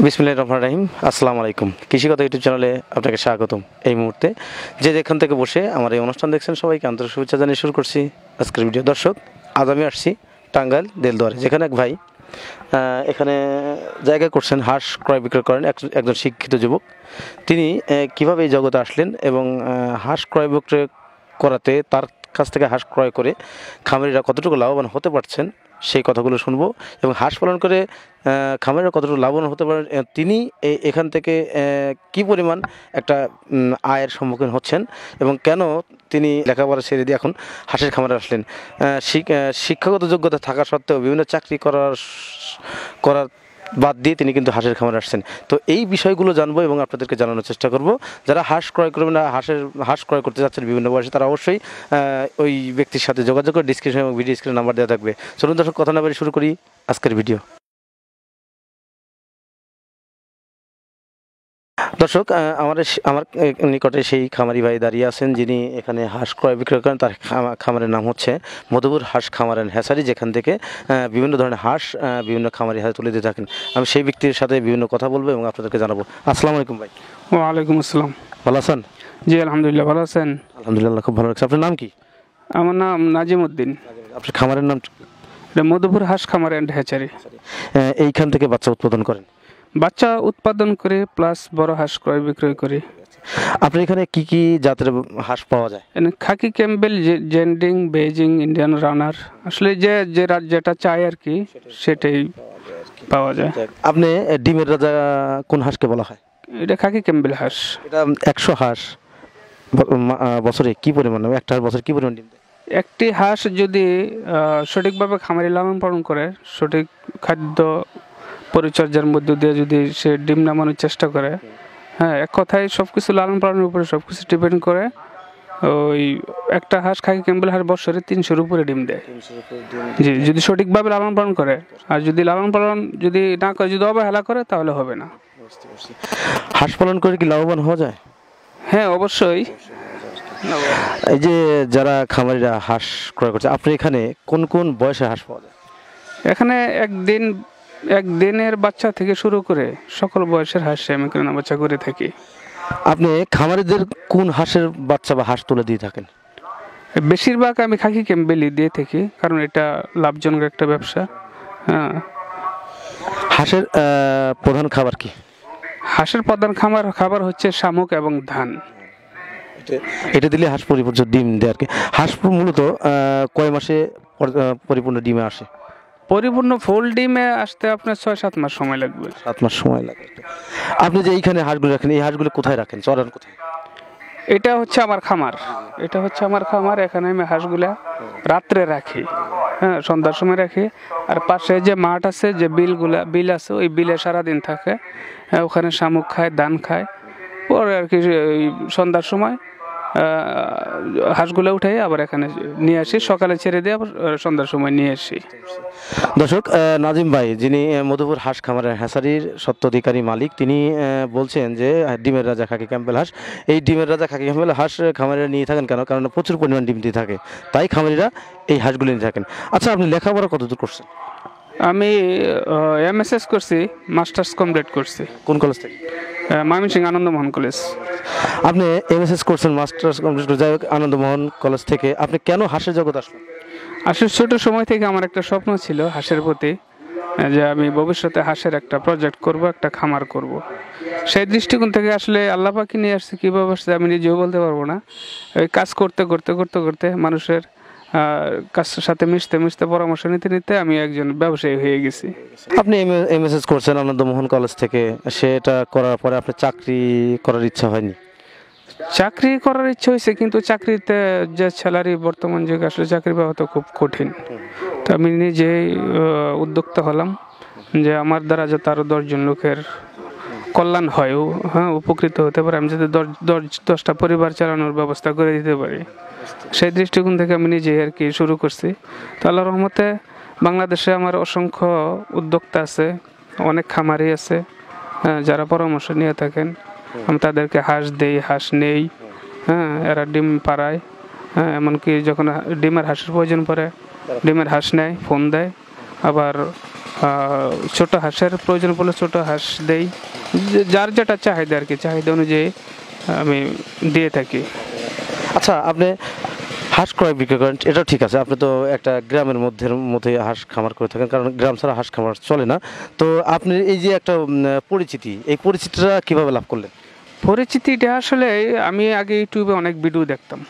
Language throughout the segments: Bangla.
বিসমিল্লাহির রহমানির রহিম। আসসালামু আলাইকুম। কৃষিকথা ইউটিউব চ্যানেলে আপনাকে স্বাগতম। এই মুহূর্তে যে যেখান থেকে বসে আমার এই অনুষ্ঠান দেখছেন সবাইকে আন্তরিক শুভেচ্ছা জানিয়ে শুরু করছি আজকের ভিডিও। দর্শক, আজ আমি আসছি টাঙ্গাইল দেলদুয়ারে, যেখানে এক ভাই এখানে জায়গা করছেন, হাঁস ক্রয় বিক্রয় করেন। একজন শিক্ষিত যুবক। তিনি কিভাবে এই জগতে আসলেন এবং হাঁস ক্রয় বিক্রয় করাতে তার কাছ থেকে হাঁস ক্রয় করে খামারিরা কতটুকু লাভবান হতে পারছেন সেই কথাগুলো শুনবো, এবং হাঁস পালন করে খামারিরা কতটুকু লাভবান হতে পারেন, তিনি এখান থেকে কি পরিমাণ একটা আয়ের সম্মুখীন হচ্ছেন এবং কেন তিনি লেখাপড়া ছেড়ে দিয়ে এখন হাঁসের খামারে আসলেন। শিক্ষাগত যোগ্যতা থাকা সত্ত্বেও বিভিন্ন চাকরি করার বাদ দিয়ে তিনি কিন্তু হাঁসের খামারে আসছেন। তো এই বিষয়গুলো জানবো এবং আপনাদেরকে জানানোর চেষ্টা করব। যারা হাঁস ক্রয় করবেন না, হাঁস ক্রয় করতে যাচ্ছেন বিভিন্ন বয়সে, তারা অবশ্যই ওই ব্যক্তির সাথে যোগাযোগ করে ডিসক্রিপশন এবং ভিডিও স্ক্রিনে নাম্বার দেওয়া থাকবে। চলুন দর্শক, কথা না বলে শুরু করি আজকের ভিডিও। দর্শক, আমার নিকটে সেই খামারি ভাই দাঁড়িয়ে আছেন যিনি এখানে হাঁস ক্রয় বিক্রয় করেন। তার খামারের নাম হচ্ছে মধুপুর হাঁস খামার অ্যান্ড হ্যাচারি, যেখান থেকে বিভিন্ন ধরনের হাঁস বিভিন্ন খামারি হাতে তুলে দিয়ে থাকেন। আমি সেই ব্যক্তির সাথে বিভিন্ন কথা বলবো এবং আপনাদেরকে জানাবো। আসসালামু আলাইকুম ভাই। ওয়ালাইকুম আসসালাম। ভালো আছেন? জি আলহামদুলিল্লাহ, ভালো আছেন? আলহামদুলিল্লাহ, খুব ভালো লাগছে। আপনার নাম কি? আমার নাম নাজিম উদ্দিন। আপনার খামারের নাম? এটা মধুপুর হাঁস খামার অ্যান্ড হ্যাচারি। এইখান থেকে বাচ্চা উৎপাদন করেন? বাচ্চা উৎপাদন করে প্লাস বড় হাঁস ক্রয় বিক্রয় করি। আপনার এখানে কি কি জাতের হাঁস পাওয়া যায়? খাকি ক্যাম্বেল, জেন্ডিং, বেজিং, ইন্ডিয়ান রানার, আসলে যেটা চাই আর কি সেটাই পাওয়া যায়। আপনি ডিমের রাজা কোন হাঁসকে বলা হয়? এটা খাকি ক্যাম্বেল হাঁস। এটা 100 হাঁস বছরে কি পরিমাণ, একটা বছর কি পরিমাণ ডিম দেয়? একটি হাঁস যদি সঠিকভাবে খামারি লালন পালন করে, সঠিক খাদ্য পরিচর্যার মধ্য দিয়ে যদি সে ডিম নামানোর চেষ্টা করে, হ্যাঁ, এক কথায় সব কিছু লালন পালনের উপরে সব কিছু ডিপেন্ড করে। ওই একটা হাঁস খাকি ক্যাম্বেল হাঁস বছরে 300-র উপরে ডিম দেয়। জি, যদি সঠিকভাবে লালন পালন করে। আর যদি লালন পালন যদি না করে, যদি অবহেলা করে, তাহলে হবে না। হাঁস পালন করে কি লাভবান হওয়া যায়? হ্যাঁ, অবশ্যই। এই যে যারা খামারিরা হাঁস ক্রয় করছে, আপনি এখানে কোন কোন বয়সের হাঁস পাওয়া যায়? এখানে একদিনের বাচ্চা থেকে শুরু করে সকল বয়সের হাঁস আমি কেনা বাচ্চা করে থাকি। আপনি খামারিদের কোন হাঁসের বাচ্চা বা হাঁস তুলে দিয়ে থাকেন? বেশিরভাগ আমি খাকি ক্যাম্বেলই দিয়ে থাকি, কারণ এটা লাভজনক একটা ব্যবসা। হ্যাঁ। হাঁসের প্রধান খাবার কি? হাঁসের প্রধান খাবার হচ্ছে শামুক এবং ধান। এটা দিলে হাঁস পরিপূর্ণ ডিম দেয় আর কি। হাঁস মূলত কয় মাসে পরিপূর্ণ ডিমে আসে? পরিপূর্ণ ফুল ডিমে আসতে আপনার 6-7 মাস সময় লাগবে। 7 মাস সময় লাগে। আপনি যে এইখানে হাঁসগুলো রাখেন, এই হাঁসগুলো কোথায় রাখেন, চড়ান কোথায়? এটা হচ্ছে আমার খামার। এখানে আমি হাঁসগুলা রাত্রে রাখি, হ্যাঁ, সন্ধ্যার সময় রাখি। আর পাশে যে মাঠ আছে, যে বিল আছে, ওই বিলে সারাদিন থাকে। হ্যাঁ, ওখানে শামুক খায়, ধান খায়। পরে আর কি সন্ধ্যার সময় হাঁসগুলো উঠে আবার এখানে নিয়ে আসি, সকালে ছেড়ে দিয়ে আবার সন্ধ্যার সময় নিয়ে আসি। দর্শক, নাজিম ভাই, যিনি মধুপুর হাঁস খামারের হ্যাচারির স্বত্বাধিকারী মালিক, তিনি বলছেন যে ডিমের রাজা খাকি ক্যাম্বেল হাঁস, এই ডিমের রাজা খাকি ক্যাম্বেল হাঁস খামারিরা নিয়ে থাকেন কেন? কারণ প্রচুর পরিমাণ ডিম দিয়ে থাকে, তাই খামারিরা এই হাঁসগুলো নিয়ে থাকেন। আচ্ছা, আপনি লেখাপড়া কতদূর করছেন? আমি MSS করছি, মাস্টার্স কমপ্লিট করছি। কোন কলেজ থেকে? ময়মনসিংহ আনন্দমোহন কলেজ। আপনি MSS করছেন, মাস্টার্স কমপ্লিট করে, যাই হোক, আনন্দমোহন কলেজ থেকে আপনি কেন হাঁসের জগৎ আসলেন? আসলে ছোট সময় থেকে আমার একটা স্বপ্ন ছিল হাঁসের প্রতি, যে আমি ভবিষ্যতে হাঁসের একটা প্রজেক্ট করব, একটা খামার করব। সেই দৃষ্টিকোণ থেকে আসলে আল্লাহ পাকি নিয়ে আসছে, কীভাবে আসছে আমি নিজেও বলতে পারবো না। ওই কাজ করতে মানুষের কাজের সাথে মিশতে পরামর্শ নিতে আমি একজন ব্যবসায়ী হয়ে গেছি। আপনি MSS করছেন আনন্দমোহন কলেজ থেকে, সেটা করার পরে আপনার চাকরি করার ইচ্ছা হয়নি? চাকরি করার ইচ্ছা হয়েছে, কিন্তু চাকরিতে যে স্যালারি বর্তমান যুগে আসলে চাকরি পাওয়া তো খুব কঠিন। তো আমি নিজেই উদ্যোক্তা হলাম যে আমার দ্বারা যাতে আরও 10 জন লোকের কল্যাণ হয়, হ্যাঁ, উপকৃত হতে পারে, আমি যাতে 10টা পরিবার চালানোর ব্যবস্থা করে দিতে পারি, সেই দৃষ্টিকোণ থেকে আমি নিজেই আর কি শুরু করছি। তো আল্লাহর রহমতে বাংলাদেশে আমার অসংখ্য উদ্যোক্তা আছে, অনেক খামারি আছে, যারা পরামর্শ নিয়ে থাকেন। আমি তাদেরকে হাঁস দেই, হাঁস নেই, হ্যাঁ, এরা ডিম পাড়ায়, হ্যাঁ, এমনকি যখন ডিমের হাঁসের প্রয়োজন পড়ে ডিমের হাঁস নেয়, ফোন দেয়। আবার ছোট হাঁসের প্রয়োজন পড়লে ছোট হাঁস দেই, যার যেটা চাহিদা আর কি, চাহিদা অনুযায়ী আমি দিয়ে থাকি। আচ্ছা, আপনি হাঁস ক্রয় বিক্রয় করেন, এটাও ঠিক আছে। আপনি তো একটা গ্রামের মধ্যে হাঁস খামার করে থাকেন, কারণ গ্রাম ছাড়া হাঁস খামার চলে না। তো আপনি এই যে একটা পরিচিতি, এই পরিচিতিটা কিভাবে লাভ করলেন? পরিচিতিটা আসলে আমি আগে ইউটিউবে অনেক ভিডিও দেখতাম,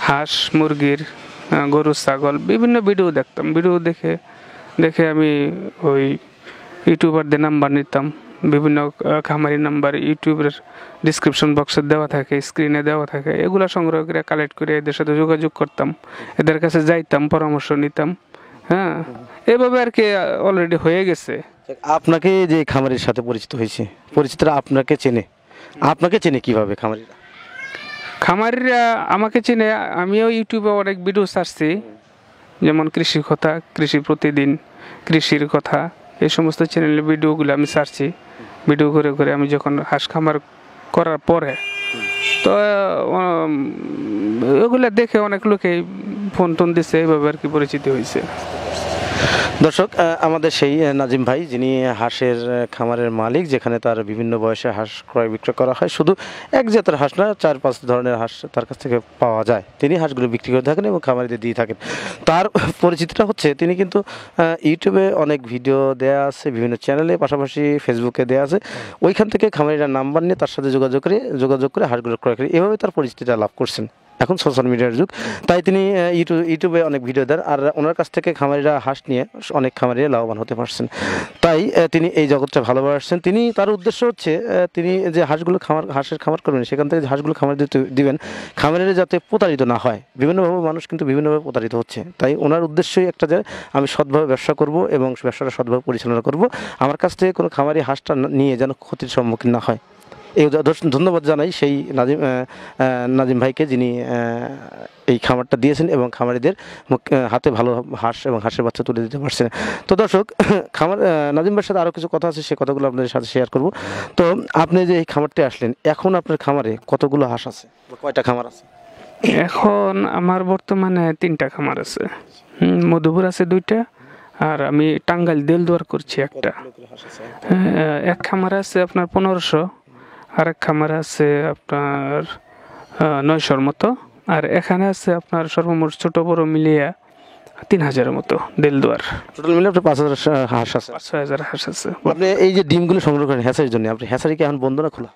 হাঁস মুরগির, গরু ছাগল বিভিন্ন ভিডিও দেখতাম। ভিডিও দেখে দেখে আমি ওই ইউটিউবারদের নাম্বার নিতাম, বিভিন্ন খামারি নাম্বার ইউটিউবের ডিসক্রিপশন বক্সে দেওয়া থাকে, স্ক্রিনে দেওয়া থাকে, এগুলো সংগ্রহ করে কালেক্ট করে এদের সাথে যোগাযোগ করতাম, এদের কাছে যাইতাম, পরামর্শ নিতাম। হ্যাঁ, এভাবে আর কি অলরেডি হয়ে গেছে। আপনাকে যে খামারের সাথে পরিচিত হয়েছে, পরিচিতরা আপনাকে চেনে কিভাবে খামারিরা? খামারিরা আমাকে চিনে, আমিও ইউটিউবে অনেক ভিডিও ছাড়ছি, যেমন কৃষি কথা, কৃষি প্রতিদিন, কৃষির কথা, এই সমস্ত চ্যানেলের ভিডিওগুলো আমি ছাড়ছি। ভিডিও করে করে আমি যখন হাঁস খামার করার পরে তো ওগুলো দেখে অনেক লোকেই ফোন টোন দিচ্ছে, এইভাবে আর কি পরিচিতি হয়েছে। দর্শক, আমাদের সেই নাজিম ভাই, যিনি হাঁসের খামারের মালিক, যেখানে তার বিভিন্ন বয়সে হাঁস ক্রয় বিক্রয় করা হয়। শুধু এক জাতের হাঁস না, 4-5 ধরনের হাঁস তার কাছ থেকে পাওয়া যায়। তিনি হাঁসগুলো বিক্রি করে থাকেন এবং খামারিদের দিয়ে থাকেন। তার পরিচিতিটা হচ্ছে, তিনি কিন্তু ইউটিউবে অনেক ভিডিও দেয়া আছে, বিভিন্ন চ্যানেলে, পাশাপাশি ফেসবুকে দেয়া আছে। ওইখান থেকে খামারিরা নাম্বার নিয়ে তার সাথে যোগাযোগ করে হাঁসগুলো ক্রয় করে, এভাবে তার পরিচিতিটা লাভ করছেন। এখন সোশ্যাল মিডিয়ার যুগ, তাই তিনি ইউটিউবে অনেক ভিডিও দেন, আর ওনার কাছ থেকে খামারিরা হাঁস নিয়ে অনেক খামারিরা লাভবান হতে পারছেন। তাই তিনি এই জগৎটা ভালোবাসছেন। তার উদ্দেশ্য হচ্ছে, তিনি যে হাঁসের খামার করবেন, সেখান থেকে যে হাঁসগুলো খামার দিবেন, খামারিরা যাতে প্রতারিত না হয়। বিভিন্নভাবে মানুষ কিন্তু বিভিন্নভাবে প্রতারিত হচ্ছে। তাই ওনার উদ্দেশ্যই একটা, যে আমি সৎভাবে ব্যবসা করব এবং ব্যবসাটা সৎভাবে পরিচালনা করব, আমার কাছ থেকে কোনো খামারি হাঁসটা নিয়ে যেন ক্ষতির সম্মুখীন না হয়। এই ধন্যবাদ জানাই সেই নাজিম ভাইকে, যিনি এই খামারটা দিয়েছেন এবং খামারিদের হাতে ভালো হাঁস এবং হাঁসের বাচ্চা তুলে দিতে পারছেন। তো দর্শক, নাজিম ভাইয়ের সাথে আরও কিছু কথা আছে, সে কথাগুলো আপনাদের সাথে শেয়ার করব। তো আপনি যে এই খামারটি আসলেন, এখন আপনার খামারে কতগুলো হাঁস আছে, কয়টা খামার আছে? এখন আমার বর্তমানে 3টা খামার আছে। মধুপুর আছে 2টা, আর আমি টাঙ্গাইল দেলদুয়ার করছি একটা। এক খামার আছে আপনার 1500, আর এক খামার আছে আপনার 900-র মতো, আর এখানে আছে আপনার সর্বমোট ছোট বড় মিলিয়ে 3000-এর মতো দেলদুয়ার। টোটাল মিলে আপনার 5000 হাঁস আছে। 6000 হাঁস আছে। আপনি এই যে ডিমগুলো সংগ্রহ করেন হ্যাচারির জন্য, আপনি হ্যাচারি কি এখন বন্ধ না খোলা?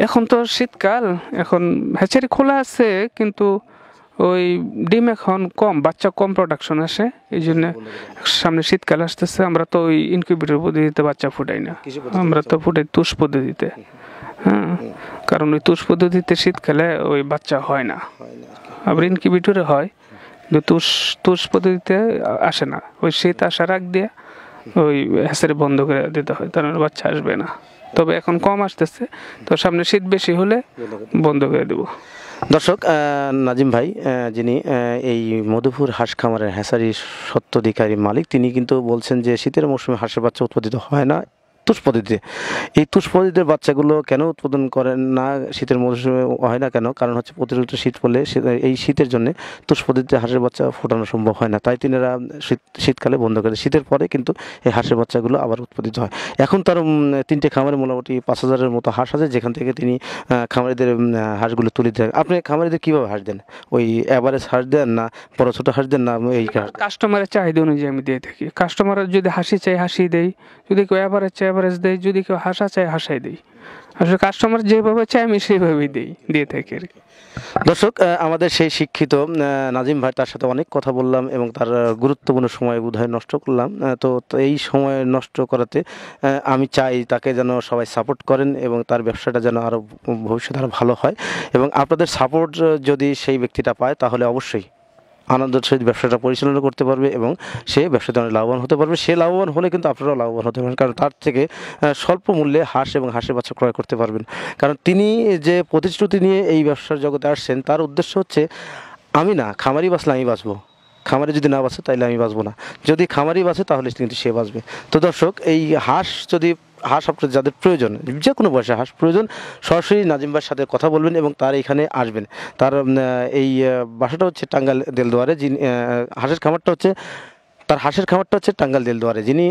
এখন তো শীতকাল, এখন হ্যাচারি খোলা আছে, কিন্তু ওই ডিম এখন কম, বাচ্চা কম প্রোডাকশন আসে, এই জন্য সামনে শীতকাল আসতেছে। আমরা তো ওই ইনকিউবেটর পদ্ধতিতে বাচ্চা ফুটাই না, আমরা তো ফুটাই তুষ পদ্ধতিতে। হ্যাঁ, কারণ ওই তুষ পদ্ধতিতে শীতকালে ওই বাচ্চা হয় না, আবার ইনকিউবেটরে হয়, কিন্তু তুষ পদ্ধতিতে আসে না। ওই শীত আসার আগ দিয়ে ওই হ্যাচারি বন্ধ করে দিতে হয়, তার মানে বাচ্চা আসবে না। তবে এখন কম আসতেছে, তো সামনে শীত বেশি হলে বন্ধ করে দেবো। দর্শক, নাজিম ভাই, যিনি এই মধুপুর হাঁস খামারের হ্যাচারির স্বত্বাধিকারী মালিক, তিনি কিন্তু বলছেন যে শীতের মৌসুমে হাঁসের বাচ্চা উৎপাদিত হয় না তুষ পদ্ধতিতে। এই তুষ পদ্ধতির বাচ্চাগুলো কেন উৎপাদন করেন না, শীতের মৌসুমে হয় না কেন? কারণ হচ্ছে প্রতিনিয়ত শীত পড়লে এই শীতের জন্য তুষ পদ্ধতিতে হাঁসের বাচ্চা ফোটানো সম্ভব হয় না। তাই তিনারা শীতকালে বন্ধ করে, শীতের পরে কিন্তু এই হাঁসের বাচ্চাগুলো আবার উৎপাদিত হয়। এখন তার 3টে খামারে মোটামুটি 5000-এর মতো হাঁস আছে, যেখান থেকে তিনি খামারিদের হাঁসগুলো তুলে দেন। আপনি খামারিদের কীভাবে হাঁস দেন? ওই অ্যাভারেজ হাঁস দেন, না বড় ছোটো হাঁস দেন, না এই কাস্টমারের চাহিদা অনুযায়ী আমি দিয়ে থাকি। কাস্টমার যদি হাসি চাই হাসি দেই, যদি কেউ অ্যাভারেজ চাই অ্যাভারেজ দেয়, যদি কেউ হাসা চাই হাসাই দেই। আসলে কাস্টমার যেভাবে চাই আমি সেইভাবেই দিয়ে থাকি আর কি। দর্শক, আমাদের সেই শিক্ষিত নাজিম ভাই, তার সাথে অনেক কথা বললাম এবং তার গুরুত্বপূর্ণ সময় বোধহয় নষ্ট করলাম। তো এই সময় নষ্ট করাতে আমি চাই তাকে যেন সবাই সাপোর্ট করেন এবং তার ব্যবসাটা যেন আরও ভবিষ্যতে আরও ভালো হয়। এবং আপনাদের সাপোর্ট যদি সেই ব্যক্তিটা পায়, তাহলে অবশ্যই আনন্দের সহিত ব্যবসাটা পরিচালনা করতে পারবে এবং সে ব্যবসাতে অনেক লাভবান হতে পারবে। সে লাভবান হলে কিন্তু আপনারাও লাভবান হতে পারবেন, কারণ তার থেকে স্বল্প মূল্যে হাঁস এবং হাঁসের বাচ্চা ক্রয় করতে পারবেন। কারণ তিনি যে প্রতিশ্রুতি নিয়ে এই ব্যবসার জগতে আসছেন, তার উদ্দেশ্য হচ্ছে, আমি না, খামারি বাঁচলে আমি বাঁচবো, খামারি যদি না বাঁচে তাহলে আমি বাঁচবো না, যদি খামারি বাঁচে তাহলে কিন্তু সে বাঁচবে। তো দর্শক, এই হাঁস আপনার যাদের প্রয়োজন, যে কোনো বয়সে হাঁস প্রয়োজন, সরাসরি নাজিম ভাইয়ের সাথে কথা বলবেন এবং তার এখানে আসবেন। তার এই বাসাটা হচ্ছে টাঙ্গাইল দেলদুয়ারে। হাঁসের খামারটা হচ্ছে তার হাঁসের খামারটা হচ্ছে টাঙ্গাইল দেলদুয়ারে। যিনি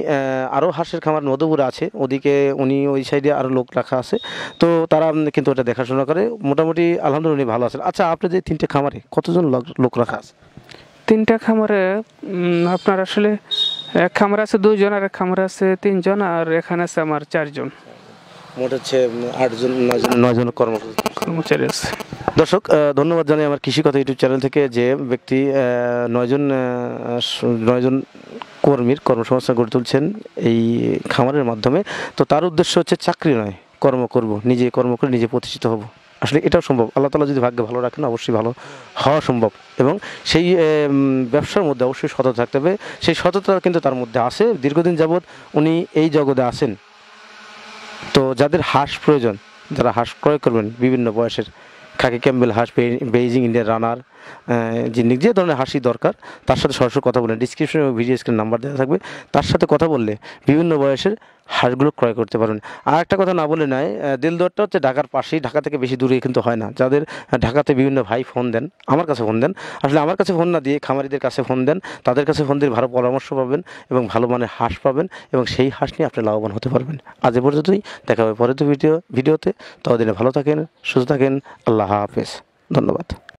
আরও হাঁসের খামার মধুপুরে আছে, ওদিকে উনি ওই সাইডে আরও লোক রাখা আছে, তো তারা কিন্তু ওটা দেখাশোনা করে। মোটামুটি আলহামদুলিল্লাহ উনি ভালো আছেন। আচ্ছা, আপনি যে 3টে খামারে কতজন লোক রাখা আছে? 3টা খামারে আপনার আসলে এক খামারে আছে 2 জন, আর এক খামারে আছে 3 জন, আর এখানে আছে আমার 4 জন। মোট হচ্ছে 8জন 9জন কর্মচারী আছে। দর্শক, ধন্যবাদ জানাই আমার কৃষি কথা ইউটিউব চ্যানেল থেকে যে ব্যক্তি 9জন কর্মীর কর্মসংস্থান গড়ে তুলছেন এই খামারের মাধ্যমে। তো তার উদ্দেশ্য হচ্ছে চাকরি নয়, কর্ম করব, নিজে কর্ম করে নিজে প্রতিষ্ঠিত হব। আসলে এটাও সম্ভব, আল্লাহ তাআলা যদি ভাগ্যে ভালো রাখেন অবশ্যই ভালো হওয়া সম্ভব। এবং সেই ব্যবসার মধ্যে অবশ্যই সততা থাকতে হবে। সেই সততা কিন্তু তার মধ্যে আছে। দীর্ঘদিন যাবৎ উনি এই জগতে আছেন। তো যাদের হাঁস প্রয়োজন, যারা হাঁস ক্রয় করবেন বিভিন্ন বয়সের, খাকি ক্যাম্বেল হাঁস, বেইজিং ইন্ডিয়ান রানার, যে ধরনের হাঁসই দরকার, তার সাথে সরাসরি কথা বলেন। ডিসক্রিপশনে এবং ভিডিও স্ক্রিনে নাম্বার দেওয়া থাকবে, তার সাথে কথা বললে বিভিন্ন বয়সের হাঁসগুলো ক্রয় করতে পারবেন। আর একটা কথা না বলে নয়, দেলদুয়ারটা হচ্ছে ঢাকার পাশেই, ঢাকা থেকে বেশি দূরে কিন্তু হয় না। যাদের ঢাকাতে বিভিন্ন ভাই ফোন দেন, আমার কাছে ফোন দেন, আসলে আমার কাছে ফোন না দিয়ে খামারিদের কাছে ফোন দেন, তাদের কাছে ফোন দিয়ে ভালো পরামর্শ পাবেন এবং ভালো মানের হাঁস পাবেন, এবং সেই হাঁস নিয়ে আপনি লাভবান হতে পারবেন। আজ এ পর্যন্তই, দেখা হবে পরের ভিডিওতে। ততদিনে ভালো থাকেন, সুস্থ থাকেন। আল্লাহ হাফেজ, ধন্যবাদ।